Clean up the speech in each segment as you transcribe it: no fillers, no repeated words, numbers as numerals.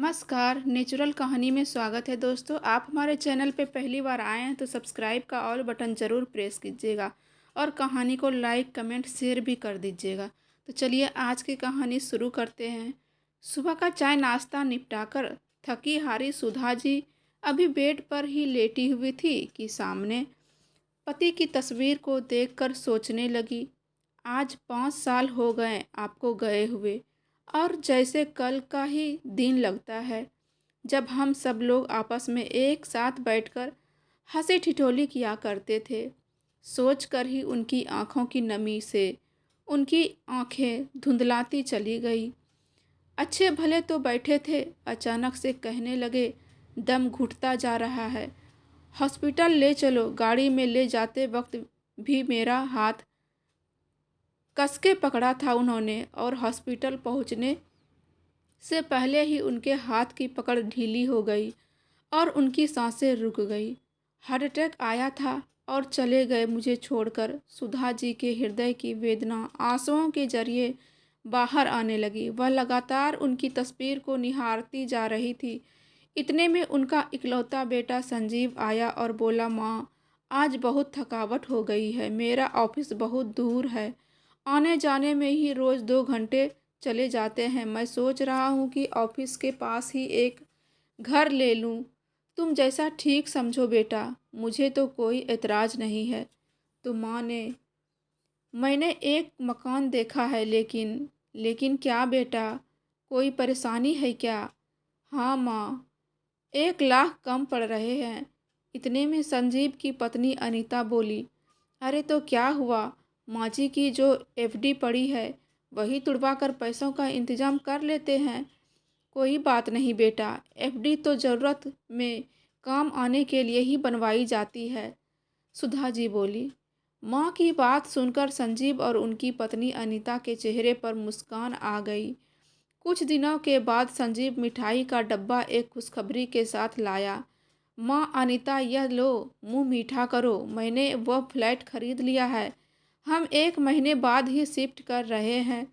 नमस्कार, नेचुरल कहानी में स्वागत है दोस्तों। आप हमारे चैनल पे पहली बार आए हैं तो सब्सक्राइब का ऑल बटन ज़रूर प्रेस कीजिएगा और कहानी को लाइक, कमेंट, शेयर भी कर दीजिएगा। तो चलिए आज की कहानी शुरू करते हैं। सुबह का चाय नाश्ता निपटाकर थकी हारी सुधा जी अभी बेड पर ही लेटी हुई थी कि सामने पति की तस्वीर को देखकर सोचने लगी। आज 5 साल हो गए आपको गए हुए, और जैसे कल का ही दिन लगता है जब हम सब लोग आपस में एक साथ बैठकर हंसी ठिठोली किया करते थे। सोचकर ही उनकी आंखों की नमी से उनकी आंखें धुंधलाती चली गई। अच्छे भले तो बैठे थे, अचानक से कहने लगे, दम घुटता जा रहा है, हॉस्पिटल ले चलो। गाड़ी में ले जाते वक्त भी मेरा हाथ कसके पकड़ा था उन्होंने, और हॉस्पिटल पहुंचने से पहले ही उनके हाथ की पकड़ ढीली हो गई और उनकी सांसें रुक गई। हार्ट अटैक आया था और चले गए मुझे छोड़कर। सुधा जी के हृदय की वेदना आंसुओं के जरिए बाहर आने लगी। वह लगातार उनकी तस्वीर को निहारती जा रही थी। इतने में उनका इकलौता बेटा संजीव आया और बोला, माँ, आज बहुत थकावट हो गई है, मेरा ऑफिस बहुत दूर है, आने जाने में ही रोज़ 2 घंटे चले जाते हैं। मैं सोच रहा हूँ कि ऑफिस के पास ही एक घर ले लूँ। तुम जैसा ठीक समझो बेटा, मुझे तो कोई एतराज़ नहीं है। तो माँ ने मैंने एक मकान देखा है, लेकिन लेकिन क्या बेटा, कोई परेशानी है क्या? हाँ माँ, 1 लाख कम पड़ रहे हैं। इतने में संजीव की पत्नी अनीता बोली, अरे तो क्या हुआ, माँ जी की जो एफडी पड़ी है वही तुड़वा कर पैसों का इंतजाम कर लेते हैं। कोई बात नहीं बेटा, एफडी तो ज़रूरत में काम आने के लिए ही बनवाई जाती है, सुधा जी बोली। माँ की बात सुनकर संजीव और उनकी पत्नी अनीता के चेहरे पर मुस्कान आ गई। कुछ दिनों के बाद संजीव मिठाई का डब्बा एक खुशखबरी के साथ लाया। माँ अनीता, यह लो, मुंह मीठा करो, मैंने वह फ्लैट खरीद लिया है। हम 1 महीने बाद ही शिफ्ट कर रहे हैं।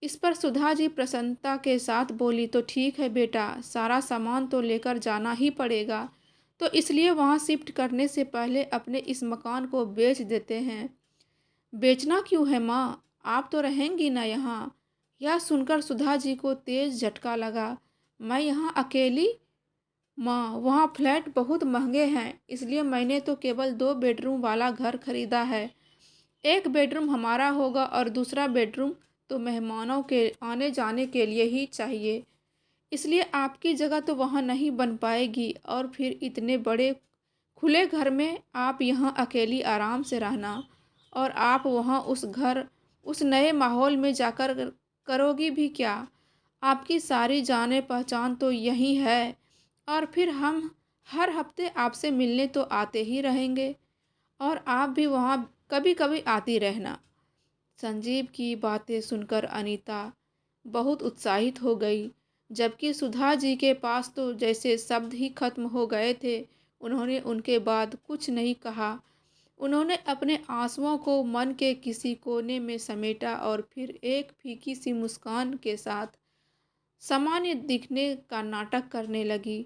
इस पर सुधा जी प्रसन्नता के साथ बोली, तो ठीक है बेटा, सारा सामान तो लेकर जाना ही पड़ेगा, तो इसलिए वहाँ शिफ्ट करने से पहले अपने इस मकान को बेच देते हैं। बेचना क्यों है माँ, आप तो रहेंगी ना यहाँ? यह सुनकर सुधा जी को तेज झटका लगा। मैं यहाँ अकेली? माँ, वहाँ फ्लैट बहुत महंगे हैं, इसलिए मैंने तो केवल 2 बेडरूम वाला घर खरीदा है। एक बेडरूम हमारा होगा और दूसरा बेडरूम तो मेहमानों के आने जाने के लिए ही चाहिए। इसलिए आपकी जगह तो वहाँ नहीं बन पाएगी, और फिर इतने बड़े खुले घर में आप यहाँ अकेली आराम से रहना, और आप वहाँ उस नए माहौल में जाकर करोगी भी क्या? आपकी सारी जाने पहचान तो यही है, और फिर हम हर हफ्ते आपसे मिलने तो आते ही रहेंगे, और आप भी वहाँ कभी कभी आती रहना। संजीव की बातें सुनकर अनीता बहुत उत्साहित हो गई, जबकि सुधा जी के पास तो जैसे शब्द ही खत्म हो गए थे। उन्होंने उनके बाद कुछ नहीं कहा। उन्होंने अपने आंसुओं को मन के किसी कोने में समेटा और फिर एक फीकी सी मुस्कान के साथ सामान्य दिखने का नाटक करने लगी।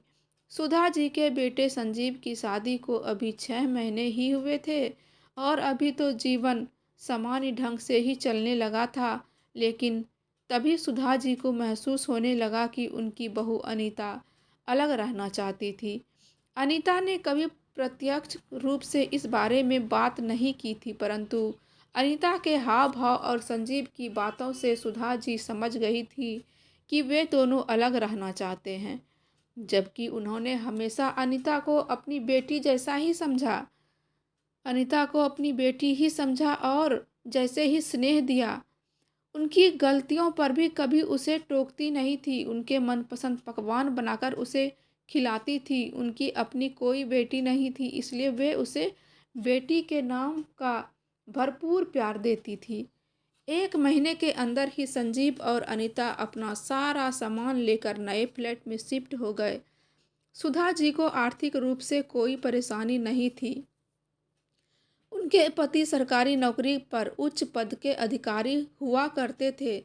सुधा जी के बेटे संजीव की शादी को अभी 6 महीने ही हुए थे, और अभी तो जीवन सामान्य ढंग से ही चलने लगा था। लेकिन तभी सुधा जी को महसूस होने लगा कि उनकी बहू अनीता अलग रहना चाहती थी। अनीता ने कभी प्रत्यक्ष रूप से इस बारे में बात नहीं की थी, परंतु अनीता के हाव भाव और संजीव की बातों से सुधा जी समझ गई थी कि वे दोनों अलग रहना चाहते हैं। जबकि उन्होंने हमेशा अनीता को अपनी बेटी जैसा ही समझा, और जैसे ही स्नेह दिया। उनकी गलतियों पर भी कभी उसे टोकती नहीं थी, उनके मनपसंद पकवान बनाकर उसे खिलाती थी। उनकी अपनी कोई बेटी नहीं थी, इसलिए वे उसे बेटी के नाम का भरपूर प्यार देती थी। 1 महीने के अंदर ही संजीव और अनीता अपना सारा सामान लेकर नए फ्लैट में शिफ्ट हो गए। सुधा जी को आर्थिक रूप से कोई परेशानी नहीं थी। उनके पति सरकारी नौकरी पर उच्च पद के अधिकारी हुआ करते थे,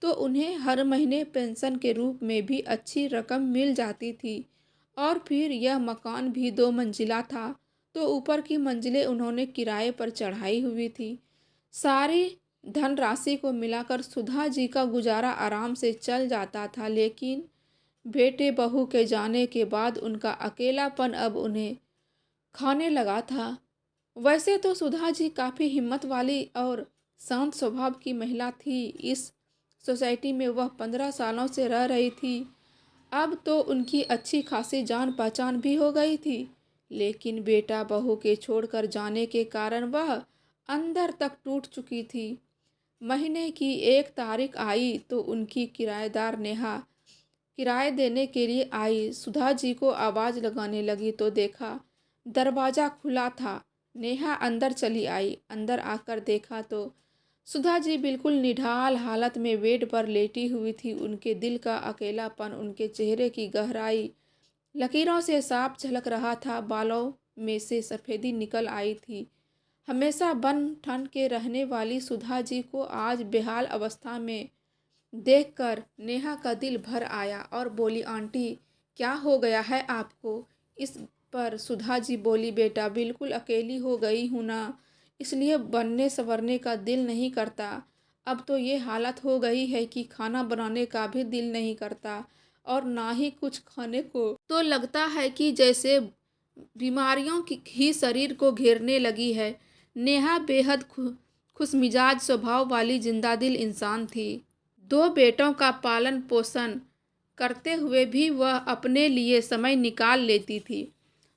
तो उन्हें हर महीने पेंशन के रूप में भी अच्छी रकम मिल जाती थी। और फिर यह मकान भी 2 मंजिला था, तो ऊपर की मंजिलें उन्होंने किराए पर चढ़ाई हुई थी। सारी धनराशि को मिलाकर सुधा जी का गुजारा आराम से चल जाता था, लेकिन बेटे बहू के जाने के बाद उनका अकेलापन अब उन्हें खाने लगा था। वैसे तो सुधा जी काफ़ी हिम्मत वाली और शांत स्वभाव की महिला थी। इस सोसाइटी में वह 15 सालों से रह रही थी। अब तो उनकी अच्छी खासी जान पहचान भी हो गई थी, लेकिन बेटा बहू के छोड़कर जाने के कारण वह अंदर तक टूट चुकी थी। महीने की 1 तारीख आई तो उनकी किराएदार नेहा किराए देने के लिए आई। सुधा जी को आवाज़ लगाने लगी तो देखा दरवाज़ा खुला था। नेहा अंदर चली आई। अंदर आकर देखा तो सुधा जी बिल्कुल निढाल हालत में बेड पर लेटी हुई थी। उनके दिल का अकेलापन उनके चेहरे की गहराई लकीरों से साफ झलक रहा था। बालों में से सफ़ेदी निकल आई थी। हमेशा बन ठन के रहने वाली सुधा जी को आज बेहाल अवस्था में देखकर नेहा का दिल भर आया और बोली, आंटी क्या हो गया है आपको? इस पर सुधा जी बोली, बेटा बिल्कुल अकेली हो गई हूँ ना, इसलिए बनने संवरने का दिल नहीं करता। अब तो ये हालत हो गई है कि खाना बनाने का भी दिल नहीं करता और ना ही कुछ खाने को। तो लगता है कि जैसे बीमारियों की ही शरीर को घेरने लगी है। नेहा बेहद खुशमिजाज स्वभाव वाली जिंदादिल इंसान थी। 2 बेटों का पालन पोषण करते हुए भी वह अपने लिए समय निकाल लेती थी।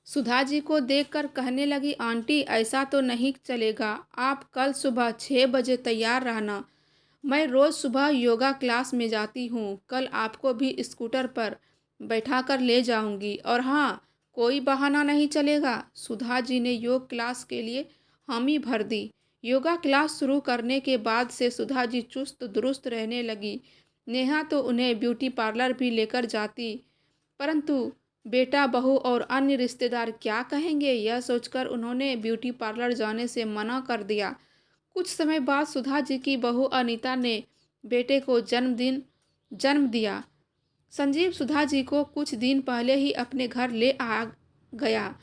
सुधा जी को देखकर कहने लगी, आंटी ऐसा तो नहीं चलेगा, आप कल सुबह 6 बजे तैयार रहना। मैं रोज़ सुबह योगा क्लास में जाती हूँ, कल आपको भी स्कूटर पर बैठाकर ले जाऊँगी। और हाँ, कोई बहाना नहीं चलेगा। सुधा जी ने योग क्लास के लिए हामी भर दी। योगा क्लास शुरू करने के बाद से सुधा जी चुस्त दुरुस्त रहने लगी। नेहा तो उन्हें ब्यूटी पार्लर भी लेकर जाती, परंतु बेटा बहू और अन्य रिश्तेदार क्या कहेंगे, यह सोचकर उन्होंने ब्यूटी पार्लर जाने से मना कर दिया। कुछ समय बाद सुधा जी की बहू अनीता ने बेटे को जन्म दिया। संजीव सुधा जी को कुछ दिन पहले ही अपने घर ले आ गया।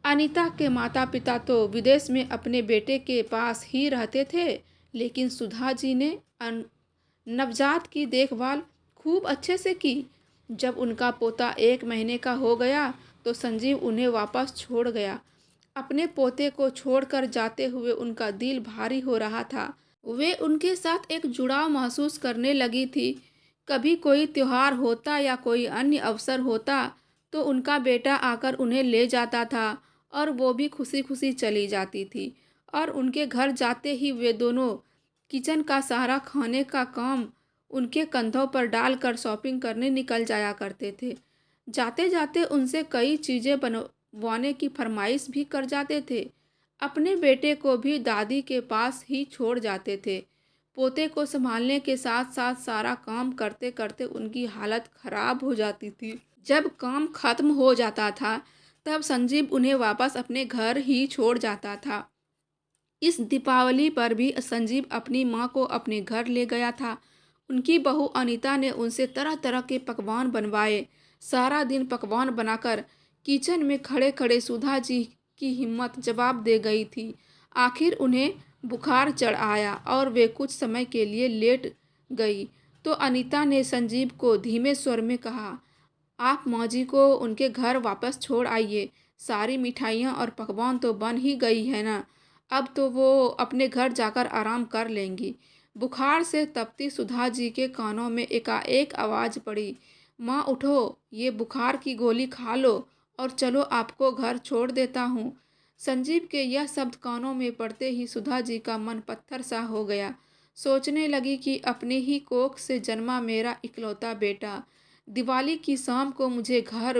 अनीता के माता पिता तो विदेश में अपने बेटे के पास ही रहते थे, लेकिन सुधा जी ने नवजात की देखभाल खूब अच्छे से की। जब उनका पोता 1 महीने का हो गया तो संजीव उन्हें वापस छोड़ गया। अपने पोते को छोड़कर जाते हुए उनका दिल भारी हो रहा था। वे उनके साथ एक जुड़ाव महसूस करने लगी थी। कभी कोई त्योहार होता या कोई अन्य अवसर होता तो उनका बेटा आकर उन्हें ले जाता था और वो भी खुशी खुशी चली जाती थी। और उनके घर जाते ही वे दोनों किचन का सारा खाने का काम उनके कंधों पर डालकर शॉपिंग करने निकल जाया करते थे। जाते जाते उनसे कई चीज़ें बनवाने की फरमाइश भी कर जाते थे। अपने बेटे को भी दादी के पास ही छोड़ जाते थे। पोते को संभालने के साथ साथ सारा काम करते करते उनकी हालत खराब हो जाती थी। जब काम खत्म हो जाता था तब संजीव उन्हें वापस अपने घर ही छोड़ जाता था। इस दीपावली पर भी संजीव अपनी माँ को अपने घर ले गया था। उनकी बहू अनीता ने उनसे तरह तरह के पकवान बनवाए। सारा दिन पकवान बनाकर किचन में खड़े खड़े सुधा जी की हिम्मत जवाब दे गई थी। आखिर उन्हें बुखार चढ़ आया और वे कुछ समय के लिए लेट गई तो अनीता ने संजीव को धीमे स्वर में कहा, आप माँ जी को उनके घर वापस छोड़ आइए। सारी मिठाइयाँ और पकवान तो बन ही गई है ना, अब तो वो अपने घर जाकर आराम कर लेंगी। बुखार से तपती सुधा जी के कानों में एकाएक आवाज़ पड़ी, माँ उठो, ये बुखार की गोली खा लो और चलो, आपको घर छोड़ देता हूँ। संजीव के यह शब्द कानों में पड़ते ही सुधा जी का मन पत्थर सा हो गया। सोचने लगी कि अपने ही कोख से जन्मा मेरा इकलौता बेटा दिवाली की शाम को मुझे घर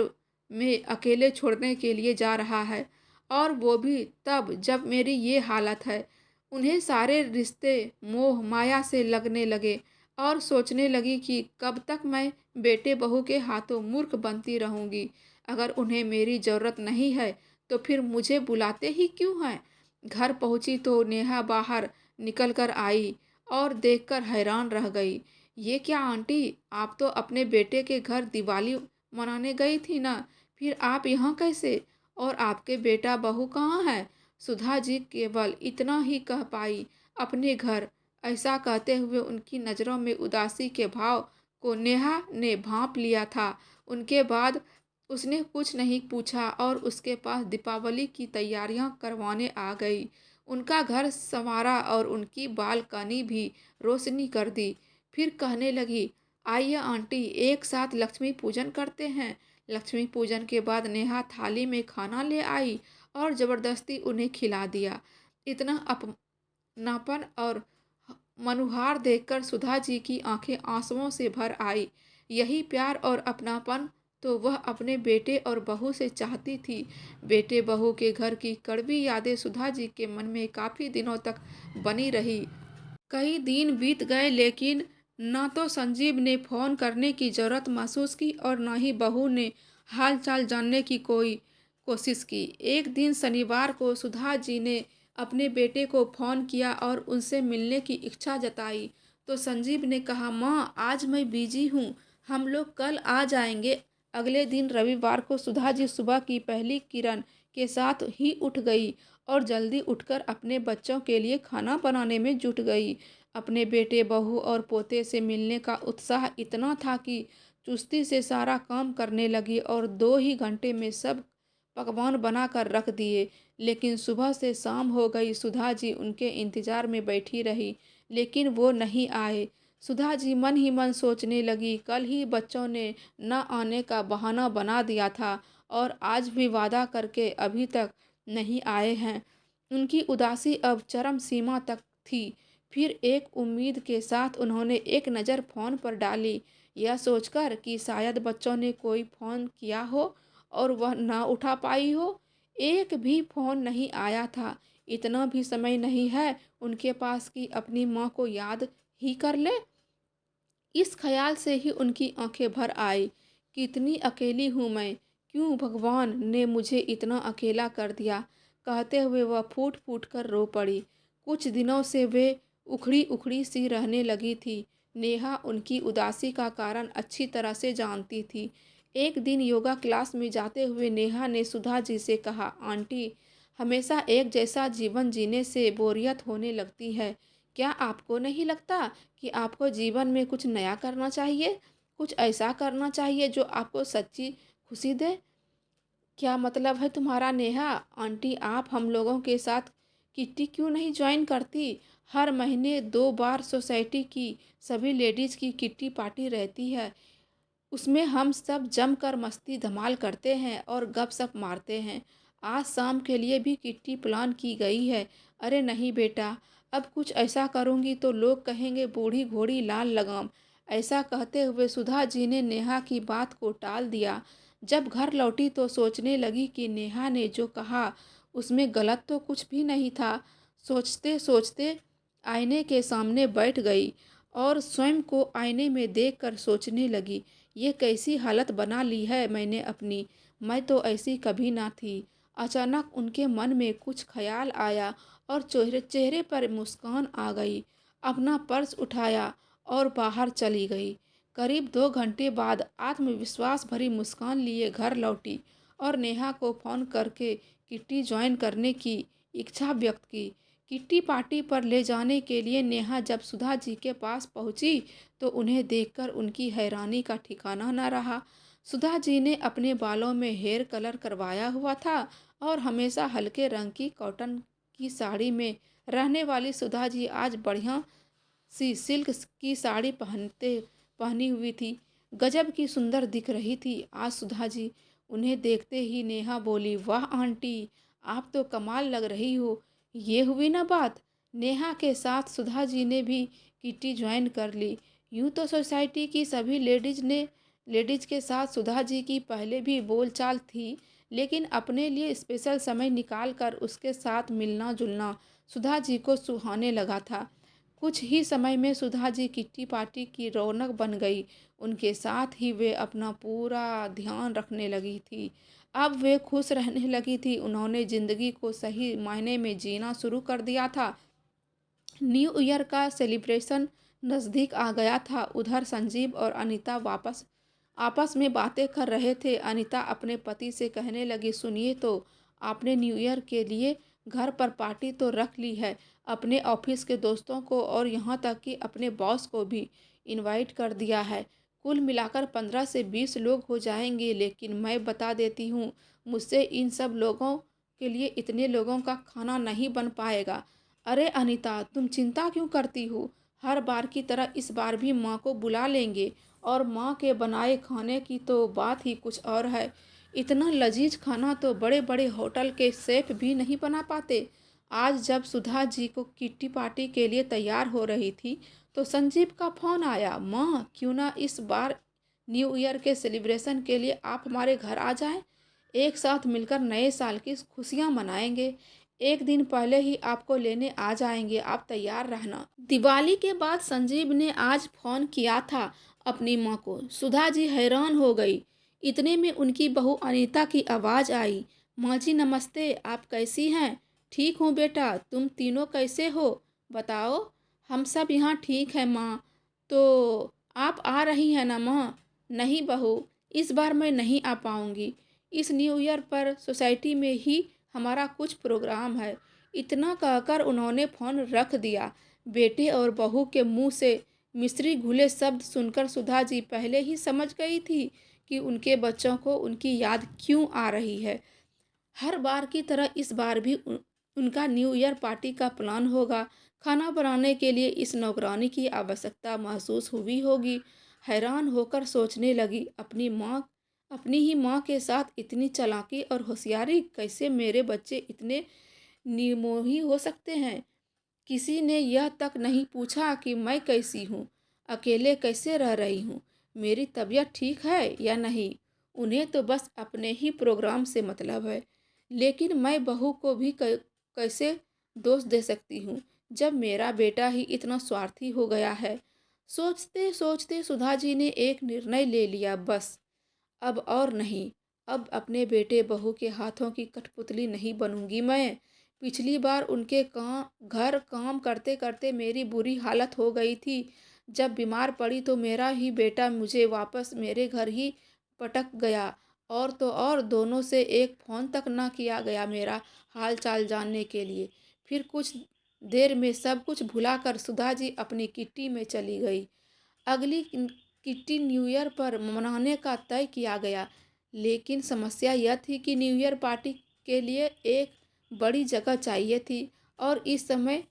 में अकेले छोड़ने के लिए जा रहा है, और वो भी तब जब मेरी ये हालत है। उन्हें सारे रिश्ते मोह माया से लगने लगे और सोचने लगी कि कब तक मैं बेटे बहू के हाथों मूर्ख बनती रहूँगी। अगर उन्हें मेरी ज़रूरत नहीं है तो फिर मुझे बुलाते ही क्यों हैं। घर पहुँची तो नेहा बाहर निकल कर आई और देखकर हैरान रह गई। ये क्या आंटी, आप तो अपने बेटे के घर दिवाली मनाने गई थी ना, फिर आप यहाँ कैसे? और आपके बेटा बहू कहाँ है? सुधा जी केवल इतना ही कह पाई, अपने घर। ऐसा कहते हुए उनकी नज़रों में उदासी के भाव को नेहा ने भांप लिया था। उनके बाद उसने कुछ नहीं पूछा और उसके पास दीपावली की तैयारियां करवाने आ गई। उनका घर संवारा और उनकी बालकनी भी रोशनी कर दी। फिर कहने लगी, आइए आंटी, एक साथ लक्ष्मी पूजन करते हैं। लक्ष्मी पूजन के बाद नेहा थाली में खाना ले आई और ज़बरदस्ती उन्हें खिला दिया। इतना अपनापन और मनुहार देखकर सुधा जी की आंखें आंसुओं से भर आई। यही प्यार और अपनापन तो वह अपने बेटे और बहू से चाहती थी। बेटे बहू के घर की कड़वी यादें सुधा जी के मन में काफ़ी दिनों तक बनी रही। कई दिन बीत गए, लेकिन न तो संजीव ने फ़ोन करने की ज़रूरत महसूस की और न ही बहू ने हाल-चाल जानने की कोई कोशिश की। एक दिन शनिवार को सुधा जी ने अपने बेटे को फ़ोन किया और उनसे मिलने की इच्छा जताई, तो संजीव ने कहा, माँ, आज मैं बिज़ी हूँ, हम लोग कल आ जाएंगे। अगले दिन रविवार को सुधा जी सुबह की पहली किरण के साथ ही उठ गई और जल्दी उठकर अपने बच्चों के लिए खाना बनाने में जुट गई। अपने बेटे, बहू और पोते से मिलने का उत्साह इतना था कि चुस्ती से सारा काम करने लगी और 2 ही घंटे में सब पकवान बनाकर रख दिए। लेकिन सुबह से शाम हो गई, सुधा जी उनके इंतज़ार में बैठी रही, लेकिन वो नहीं आए। सुधा जी मन ही मन सोचने लगी, कल ही बच्चों ने न आने का बहाना बना दिया था और आज भी वादा करके अभी तक नहीं आए हैं। उनकी उदासी अब चरम सीमा तक थी। फिर एक उम्मीद के साथ उन्होंने एक नज़र फ़ोन पर डाली, यह सोचकर कि शायद बच्चों ने कोई फ़ोन किया हो और वह ना उठा पाई हो। एक भी फ़ोन नहीं आया था। इतना भी समय नहीं है उनके पास कि अपनी माँ को याद ही कर ले। इस ख़याल से ही उनकी आंखें भर आई। कितनी अकेली हूँ मैं, क्यों भगवान ने मुझे इतना अकेला कर दिया? कहते हुए वह फूट-फूट कर रो पड़ी। कुछ दिनों से वे उखड़ी-उखड़ी सी रहने लगी थी। नेहा उनकी उदासी का कारण अच्छी तरह से जानती थी। एक दिन योगा क्लास में जाते हुए नेहा ने सुधा जी से कहा, आंटी, हमेशा एक जैसा जीवन जीने से बोरियत होने लगती है। क्या आपको नहीं लगता कि आपको जीवन में कुछ नया करना चाहिए? कुछ ऐसा करना चाहिए जो आपको सच्ची खुशी दे? क्या मतलब है तुम्हारा नेहा? आंटी, आप हम लोगों के साथ किट्टी क्यों नहीं ज्वाइन करती? हर महीने 2 बार सोसाइटी की सभी लेडीज़ की किट्टी पार्टी रहती है। उसमें हम सब जमकर मस्ती धमाल करते हैं और गपशप मारते हैं। आज शाम के लिए भी किट्टी प्लान की गई है। अरे नहीं बेटा, अब कुछ ऐसा करूँगी तो लोग कहेंगे बूढ़ी घोड़ी लाल लगाम। ऐसा कहते हुए सुधा जी ने नेहा की बात को टाल दिया। जब घर लौटी तो सोचने लगी कि नेहा ने जो कहा उसमें गलत तो कुछ भी नहीं था। सोचते सोचते आईने के सामने बैठ गई और स्वयं को आईने में देखकर सोचने लगी, ये कैसी हालत बना ली है मैंने अपनी, मैं तो ऐसी कभी ना थी। अचानक उनके मन में कुछ ख्याल आया और चेहरे चेहरे पर मुस्कान आ गई। अपना पर्स उठाया और बाहर चली गई। करीब 2 घंटे बाद आत्मविश्वास भरी मुस्कान लिए घर लौटी और नेहा को फ़ोन करके किट्टी ज्वाइन करने की इच्छा व्यक्त की। किट्टी पार्टी पर ले जाने के लिए नेहा जब सुधा जी के पास पहुंची तो उन्हें देखकर उनकी हैरानी का ठिकाना न रहा। सुधा जी ने अपने बालों में हेयर कलर करवाया हुआ था और हमेशा हल्के रंग की कॉटन की साड़ी में रहने वाली सुधा जी आज बढ़िया सी सिल्क की साड़ी पहनी हुई थी। गजब की सुंदर दिख रही थी आज सुधा जी। उन्हें देखते ही नेहा बोली, वाह आंटी, आप तो कमाल लग रही हो। ये हुई ना बात। नेहा के साथ सुधा जी ने भी किटी ज्वाइन कर ली। यूँ तो सोसाइटी की सभी लेडीज के साथ सुधा जी की पहले भी बोलचाल थी, लेकिन अपने लिए स्पेशल समय निकाल कर उसके साथ मिलना जुलना सुधा जी को सुहाने लगा था। कुछ ही समय में सुधा जी किट्टी पार्टी की रौनक बन गई। उनके साथ ही वे अपना पूरा ध्यान रखने लगी थी। अब वे खुश रहने लगी थी। उन्होंने ज़िंदगी को सही मायने में जीना शुरू कर दिया था। न्यू ईयर का सेलिब्रेशन नज़दीक आ गया था। उधर संजीव और अनीता वापस आपस में बातें कर रहे थे। अनीता अपने पति से कहने लगी, सुनिए तो, आपने न्यू ईयर के लिए घर पर पार्टी तो रख ली है, अपने ऑफिस के दोस्तों को और यहाँ तक कि अपने बॉस को भी इनवाइट कर दिया है। कुल मिलाकर 15 से 20 लोग हो जाएंगे, लेकिन मैं बता देती हूँ, मुझसे इन सब लोगों के लिए इतने लोगों का खाना नहीं बन पाएगा। अरे अनीता, तुम चिंता क्यों करती हो? हर बार की तरह इस बार भी माँ को बुला लेंगे, और माँ के बनाए खाने की तो बात ही कुछ और है। इतना लजीज खाना तो बड़े बड़े होटल के शेफ भी नहीं बना पाते। आज जब सुधा जी को किट्टी पार्टी के लिए तैयार हो रही थी, तो संजीव का फोन आया, माँ क्यों ना इस बार न्यू ईयर के सेलिब्रेशन के लिए आप हमारे घर आ जाएं, एक साथ मिलकर नए साल की खुशियां मनाएंगे। एक दिन पहले ही आपको लेने आ जाएंगे, आप तैयार रहना। दिवाली के बाद संजीव ने आज फोन किया था अपनी माँ को। सुधा जी हैरान हो गई। इतने में उनकी बहू अनीता की आवाज़ आई, माँ जी नमस्ते, आप कैसी हैं? ठीक हूँ बेटा, तुम तीनों कैसे हो? बताओ। हम सब यहाँ ठीक है माँ। तो आप आ रही हैं ना माँ? नहीं बहू, इस बार मैं नहीं आ पाऊँगी। इस न्यू ईयर पर सोसाइटी में ही हमारा कुछ प्रोग्राम है। इतना कहकर उन्होंने फ़ोन रख दिया। बेटे और बहू के मुंह से मिश्री घुले शब्द सुनकर सुधा जी पहले ही समझ गई थी कि उनके बच्चों को उनकी याद क्यों आ रही है। हर बार की तरह इस बार भी उनका न्यू ईयर पार्टी का प्लान होगा। खाना बनाने के लिए इस नौकरानी की आवश्यकता महसूस हुई होगी। हैरान होकर सोचने लगी, अपनी ही माँ के साथ इतनी चालाकी और होशियारी, कैसे मेरे बच्चे इतने निर्मोही हो सकते हैं? किसी ने यह तक नहीं पूछा कि मैं कैसी हूँ, अकेले कैसे रह रही हूँ, मेरी तबीयत ठीक है या नहीं। उन्हें तो बस अपने ही प्रोग्राम से मतलब है। लेकिन मैं बहू को भी कैसे दोष दे सकती हूँ, जब मेरा बेटा ही इतना स्वार्थी हो गया है। सोचते सोचते सुधा जी ने एक निर्णय ले लिया, बस अब और नहीं। अब अपने बेटे बहू के हाथों की कठपुतली नहीं बनूंगी मैं। पिछली बार उनके घर काम करते करते मेरी बुरी हालत हो गई थी। जब बीमार पड़ी तो मेरा ही बेटा मुझे वापस मेरे घर ही पटक गया। और तो और दोनों से एक फ़ोन तक ना किया गया मेरा हाल चाल जानने के लिए। फिर कुछ देर में सब कुछ भुलाकर सुधा जी अपनी किट्टी में चली गई। अगली किट्टी न्यू ईयर पर मनाने का तय किया गया। लेकिन समस्या यह थी कि न्यू ईयर पार्टी के लिए एक बड़ी जगह चाहिए थी, और इस समय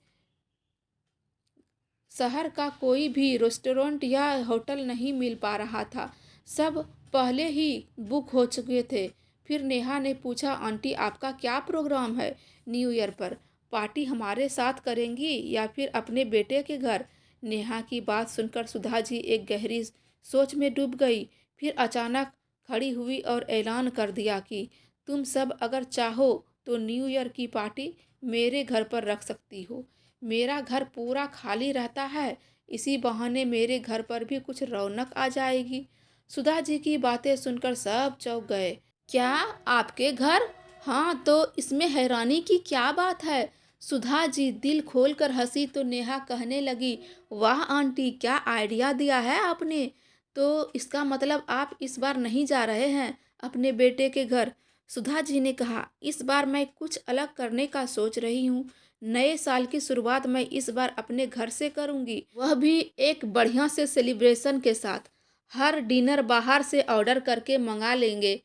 शहर का कोई भी रेस्टोरेंट या होटल नहीं मिल पा रहा था। सब पहले ही बुक हो चुके थे। फिर नेहा ने पूछा, आंटी आपका क्या प्रोग्राम है न्यू ईयर पर? पार्टी हमारे साथ करेंगी या फिर अपने बेटे के घर? नेहा की बात सुनकर सुधा जी एक गहरी सोच में डूब गई। फिर अचानक खड़ी हुई और ऐलान कर दिया कि तुम सब अगर चाहो तो न्यू ईयर की पार्टी मेरे घर पर रख सकती हो। मेरा घर पूरा खाली रहता है, इसी बहाने मेरे घर पर भी कुछ रौनक आ जाएगी। सुधा जी की बातें सुनकर सब चौंक गए। क्या, आपके घर? हाँ, तो इसमें हैरानी की क्या बात है? सुधा जी दिल खोलकर हंसी तो नेहा कहने लगी, वाह आंटी, क्या आइडिया दिया है आपने। तो इसका मतलब आप इस बार नहीं जा रहे हैं अपने बेटे के घर? सुधा जी ने कहा, इस बार मैं कुछ अलग करने का सोच रही हूँ। नए साल की शुरुआत मैं इस बार अपने घर से करूँगी, वह भी एक बढ़िया से सेलिब्रेशन के साथ। हर डिनर बाहर से ऑर्डर करके मंगा लेंगे।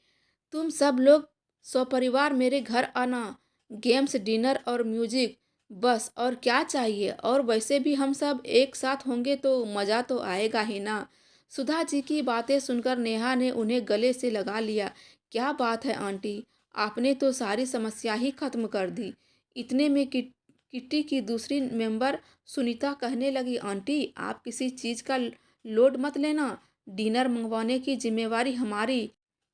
तुम सब लोग सपरिवार मेरे घर आना। गेम्स, डिनर और म्यूजिक, बस और क्या चाहिए। और वैसे भी हम सब एक साथ होंगे तो मज़ा तो आएगा ही ना। सुधा जी की बातें सुनकर नेहा ने उन्हें गले से लगा लिया। क्या बात है आंटी, आपने तो सारी समस्या ही खत्म कर दी। इतने में किट्टी की दूसरी मेंबर सुनीता कहने लगी, आंटी आप किसी चीज़ का लोड मत लेना, डिनर मंगवाने की जिम्मेवारी हमारी।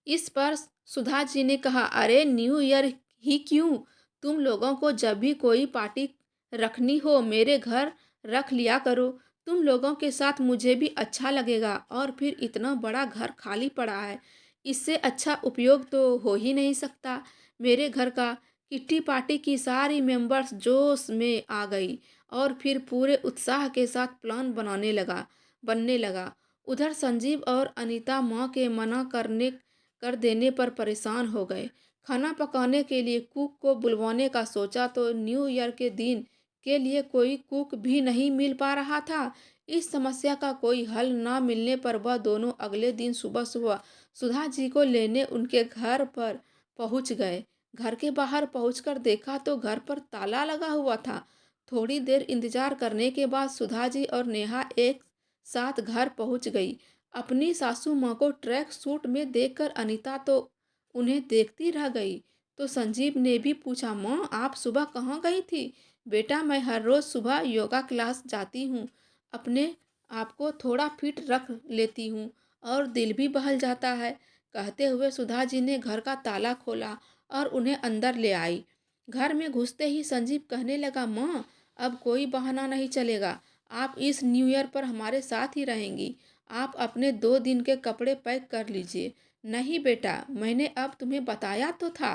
इस पर सुधा जी ने कहा, अरे न्यू ईयर ही क्यों, तुम लोगों को जब भी कोई पार्टी रखनी हो मेरे घर रख लिया करो। तुम लोगों के साथ मुझे भी अच्छा लगेगा। और फिर इतना बड़ा घर खाली पड़ा है, इससे अच्छा उपयोग तो हो ही नहीं सकता मेरे घर का। किट्टी पार्टी की सारी मेंबर्स जोश में आ गई और फिर पूरे उत्साह के साथ प्लान बनने लगा। उधर संजीव और अनीता माँ के मना करने कर देने पर परेशान हो गए। खाना पकाने के लिए कुक को बुलवाने का सोचा तो न्यू ईयर के दिन के लिए कोई कुक भी नहीं मिल पा रहा था। इस समस्या का कोई हल ना मिलने पर वह दोनों अगले दिन सुबह सुबह सुधा जी को लेने उनके घर पर पहुंच गए। घर के बाहर पहुंचकर देखा तो घर पर ताला लगा हुआ था। थोड़ी देर इंतजार करने के बाद सुधा जी और नेहा एक साथ घर पहुंच गई। अपनी सासू माँ को ट्रैक सूट में देखकर अनीता तो उन्हें देखती रह गई। तो संजीव ने भी पूछा, माँ आप सुबह कहाँ गई थी? बेटा मैं हर रोज सुबह योगा क्लास जाती हूँ, अपने आप को थोड़ा फिट रख लेती हूँ और दिल भी बहल जाता है। कहते हुए सुधा जी ने घर का ताला खोला और उन्हें अंदर ले आई। घर में घुसते ही संजीव कहने लगा, माँ अब कोई बहाना नहीं चलेगा, आप इस न्यू ईयर पर हमारे साथ ही रहेंगी। आप अपने 2 दिन के कपड़े पैक कर लीजिए। नहीं बेटा, मैंने अब तुम्हें बताया तो था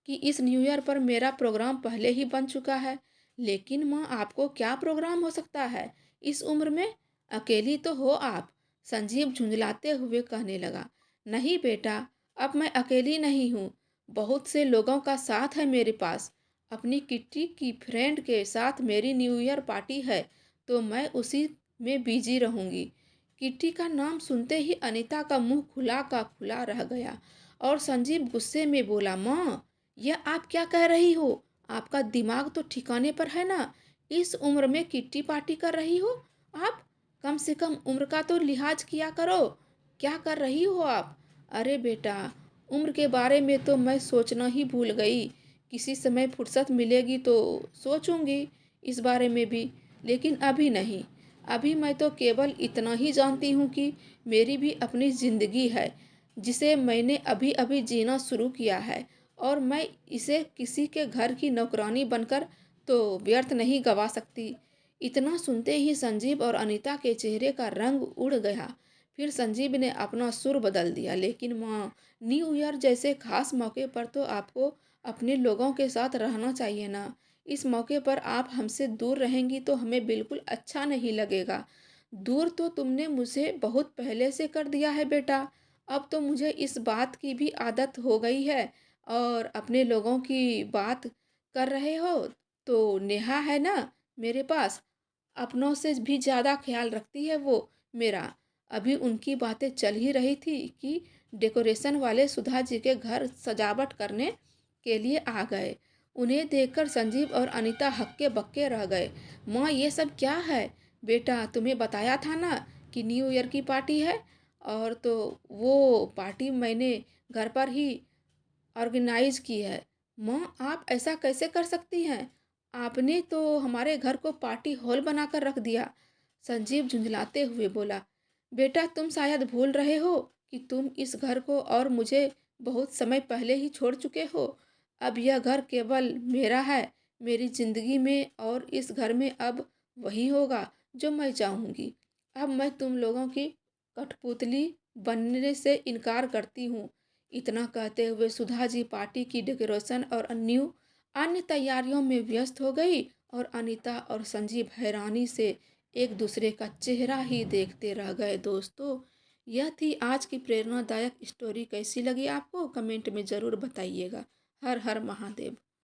कि इस न्यू ईयर पर मेरा प्रोग्राम पहले ही बन चुका है। लेकिन माँ आपको क्या प्रोग्राम हो सकता है इस उम्र में? अकेली तो हो आप। संजीव झुंझलाते हुए कहने लगा, नहीं बेटा, अब मैं अकेली नहीं हूँ, बहुत से लोगों का साथ है मेरे पास। अपनी किट्टी की फ्रेंड के साथ मेरी न्यू ईयर पार्टी है तो मैं उसी में बिजी रहूँगी। किट्टी का नाम सुनते ही अनीता का मुंह खुला का खुला रह गया और संजीव गुस्से में बोला, माँ यह आप क्या कह रही हो? आपका दिमाग तो ठिकाने पर है ना? इस उम्र में किट्टी पार्टी कर रही हो आप? कम से कम उम्र का तो लिहाज किया करो। क्या कर रही हो आप? अरे बेटा, उम्र के बारे में तो मैं सोचना ही भूल गई। किसी समय फुर्सत मिलेगी तो सोचूंगी इस बारे में भी, लेकिन अभी नहीं। अभी मैं तो केवल इतना ही जानती हूँ कि मेरी भी अपनी ज़िंदगी है, जिसे मैंने अभी अभी जीना शुरू किया है और मैं इसे किसी के घर की नौकरानी बनकर तो व्यर्थ नहीं गवा सकती। इतना सुनते ही संजीव और अनीता के चेहरे का रंग उड़ गया। फिर संजीव ने अपना सुर बदल दिया, लेकिन माँ न्यू ईयर जैसे खास मौके पर तो आपको अपने लोगों के साथ रहना चाहिए ना। इस मौके पर आप हमसे दूर रहेंगी तो हमें बिल्कुल अच्छा नहीं लगेगा। दूर तो तुमने मुझे बहुत पहले से कर दिया है बेटा। अब तो मुझे इस बात की भी आदत हो गई है। और अपने लोगों की बात कर रहे हो तो नेहा है ना मेरे पास, अपनों से भी ज़्यादा ख्याल रखती है वो मेरा। अभी उनकी बातें चल ही रही थी कि डेकोरेशन वाले सुधा जी के घर सजावट करने के लिए आ गए। उन्हें देखकर संजीव और अनीता हक्के बक्के रह गए। माँ ये सब क्या है? बेटा तुम्हें बताया था ना कि न्यू ईयर की पार्टी है, और तो वो पार्टी मैंने घर पर ही ऑर्गेनाइज की है। माँ आप ऐसा कैसे कर सकती हैं? आपने तो हमारे घर को पार्टी हॉल बनाकर रख दिया। संजीव झुंझलाते हुए बोला, बेटा तुम शायद भूल रहे हो कि तुम इस घर को और मुझे बहुत समय पहले ही छोड़ चुके हो। अब यह घर केवल मेरा है, मेरी ज़िंदगी में, और इस घर में अब वही होगा जो मैं चाहूँगी। अब मैं तुम लोगों की कठपुतली बनने से इनकार करती हूँ। इतना कहते हुए सुधा जी पार्टी की डेकोरेशन और अन्य तैयारियों में व्यस्त हो गई और अनीता और संजीव हैरानी से एक दूसरे का चेहरा ही देखते रह गए। दोस्तों, यह थी आज की प्रेरणादायक स्टोरी। कैसी लगी आपको कमेंट में ज़रूर बताइएगा। हर हर महादेव।